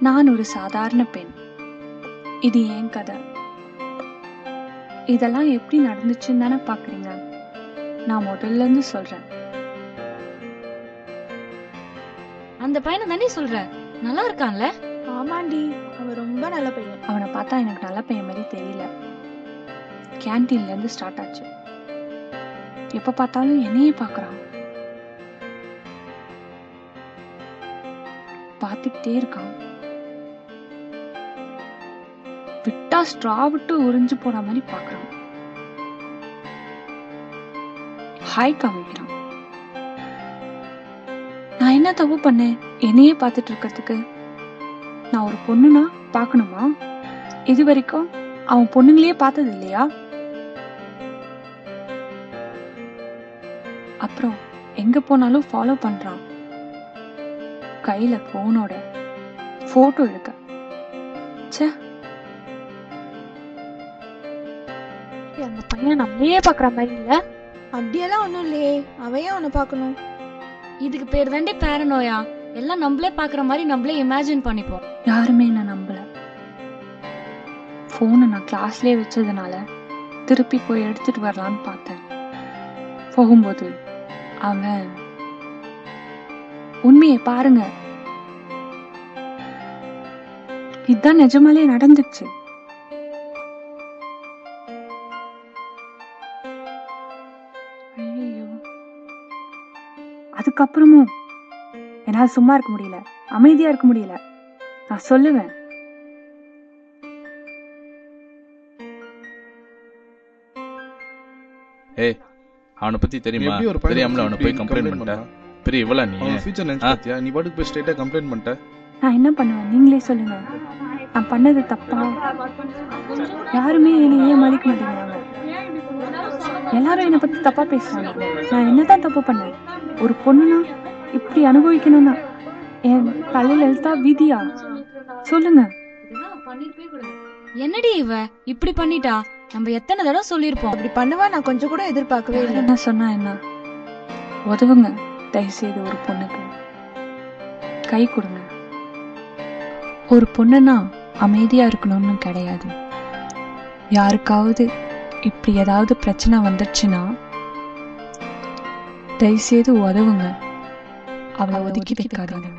நான் ஒரு சாதாரண பெண். இது ஏன் கதை. இதெல்லாம் எப்படி நடந்துச்சுன்னு தானே பாக்குறீங்க. நான் முதல்ல இருந்து சொல்றேன். அந்த பையனை தானே சொல்ற, நல்லா இருக்கான்ல? ஆமாண்டி, அவன் ரொம்ப நல்ல பையன். அவனை பார்த்தா எனக்கு நல்ல பையன் மாதிரி தெரியல. கேன்டீன்ல இருந்து ஸ்டார்ட் ஆச்சு. எப்ப பார்த்தாலும் என்னையே பாக்குறான். பார்த்துக்கிட்டே இருக்கான். விட்டா ஸ்ட்ரா விட்டு உறிஞ்சு போற மாதிரி பாக்குறான். ஹாய் காமிக்கிறான். நான் என்ன தப்பு பண்ணேன் என்னையே பார்த்துட்டு இருக்கிறதுக்கு? நான் ஒரு பொண்ணுனா பாக்கணுமா? இது வரைக்கும் அவன் பொண்ணுங்களையே பார்த்தது இல்லையா? அப்புறம் எங்க போனாலும் ஃபாலோ பண்றான். கையில போனோட போட்டோ எடுக்க. ச்சே, அந்த பையன் நம்மளையே பாக்குற மாதிரி இல்ல. அப்படியெல்லாம் ஒண்ணும் இல்லையே, அவையே அவனை பாக்கணும். இதுக்கு பேர் தாண்டி பேரனோயா. எல்லாம் நம்மளே பாக்குற மாதிரி நம்மளே இமேஜின் பண்ணிப்போம். யாருமே என்ன நம்பல. போனை நான் கிளாஸ்லயே வச்சதுனால திருப்பி போய் எடுத்துட்டு வரலான்னு பார்த்தேன். போகும்போது அவன், உண்மையை பாருங்க, இதுதான் நிஜமாலே நடந்துச்சு. ஐயோ, அதுக்கப்புறமும் என்னால சும்மா இருக்க முடியல, அமைதியா இருக்க முடியல. நான் சொல்லுவேன். ஏய், அவனை பத்தி தெரியுமா? தெரியாமல அவனை போய் கம்ப்ளைண்ட் பண்ணிட்ட. பெரிய இவளா நீ? ஃபியூச்சர் நினைச்சு பாத்தியா? நீ பாட்டுக்கு போய் ஸ்ட்ரைட்டா கம்ப்ளைண்ட் பண்ணிட்ட. நான் என்ன பண்ணுவேன், நீங்களே சொல்லுங்க. நான் பண்ணது தப்பா? யாருமே என்னை ஏன் மதிக்க மாட்டேங்கிறாங்க. எல்லாரும் என்னை பத்தி தப்பா பேசுறாங்க. நான் என்னதான் தப்பு பண்ணேன்? ஒரு பொண்ணுனா இப்படி அனுபவிக்கணும்னா என் தலையில எழுத்தா விதியா? சொல்லுங்க. என்னடி இவ இப்படி பண்ணிட்டா? நம்ம எத்தனை தடவை சொல்லிருப்போம் அப்படி பண்ணுவா நான் கொஞ்சம் கூட எதிர்பார்க்கவே இல்லை. என்ன சொன்னா என்ன? உதவுங்க தயவுசெய்து. ஒரு பொண்ணுக்கு கை கொடுங்க. ஒரு பொண்ணுனா அமைதியா இருக்கணும்னு கிடையாது. யாருக்காவது இப்படி ஏதாவது பிரச்சனை வந்துடுச்சுன்னா தயவுசெய்து உதவுங்க. அவளை ஒதுக்கி வைக்காதீங்க.